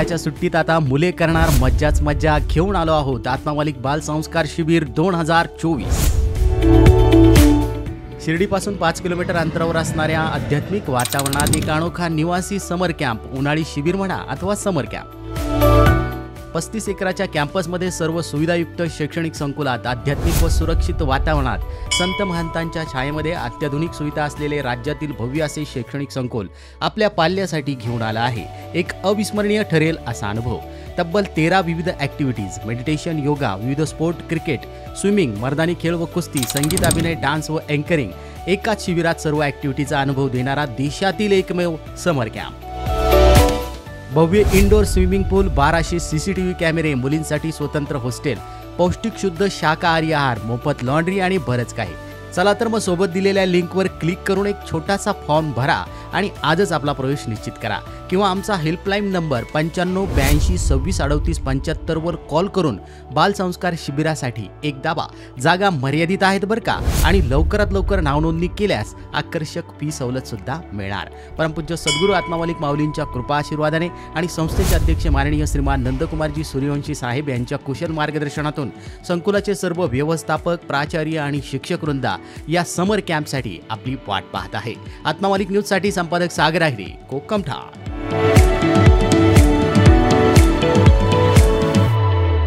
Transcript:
उन्हाळ्याच्या सुट्टीत आता मुले करणार मज्जाच मज्जा घेऊन आलो आहोत आत्मामालिक बाल संस्कार शिबिर 2024। शिर्डीपासून 5 किलोमीटर अंतरावर असणाऱ्या आध्यात्मिक वातावरणात एक अनोखा निवासी समर कॅम्प, उन्हाळी शिबिर म्हणा अथवा समर कॅम्प। 35 एकराच्या कॅम्पसमध्ये सर्व सुविधायुक्त शैक्षणिक संकुलात आध्यात्मिक व सुरक्षित वातावरणात संत महंतांच्या छायेमध्ये अत्याधुनिक सुविधा असलेले राज्यातील भव्य असे शैक्षणिक संकुल आपल्या पाल्यासाठी घेऊन आला आहे। एक अविस्मरणीय ठरेल असा अनुभव। तब्बल 13 विविध ॲक्टिव्हिटीज, मेडिटेशन, योगा, विविध स्पोर्ट, क्रिकेट, स्विमिंग, मर्दानी खेळ व कुस्ती, संगीत, अभिनय, डान्स व अँकरिंग एकाच शिबिरात सर्व ॲक्टिव्हिटीचा अनुभव देणारा देशातील एकमेव समर कॅम्प। भव्य इंडोर स्विमिंग पूल, 1200 CCTV कॅमेरे, मुलींसाठी स्वतंत्र हॉस्टेल, पौष्टिक शुद्ध शाकाहारी आहार, मोफत लॉन्ड्री आणि बरंच काही। चला तर मग सोबत दिलेल्या लिंकवर क्लिक करून एक छोटासा फॉर्म भरा आणि आजच आपला प्रवेश निश्चित करा किंवा आमचा हेल्पलाईन नंबर 9582263875 वर कॉल करून बाल संस्कार शिबिरासाठी एक दाबा। जागा मर्यादित आहेत बरं का, आणि लवकरात लवकर नावनोंदणी केल्यास आकर्षक फी सवलत सुद्धा मिळणार। परमपूज्य सद्गुरू आत्मामालिक माऊलींच्या कृपा आशीर्वादाने आणि संस्थेचे अध्यक्ष माननीय श्रीमान नंदकुमारजी सूर्यवंशी साहेब यांच्या कुशल मार्गदर्शनातून संकुलाचे सर्व व्यवस्थापक, प्राचार्य आणि शिक्षक वृंदा या समर कॅम्पसाठी आपली वाट पाहत आहे। आत्मामालिक न्यूज साठी संपादक सागर आहिरे, कोकमठाण।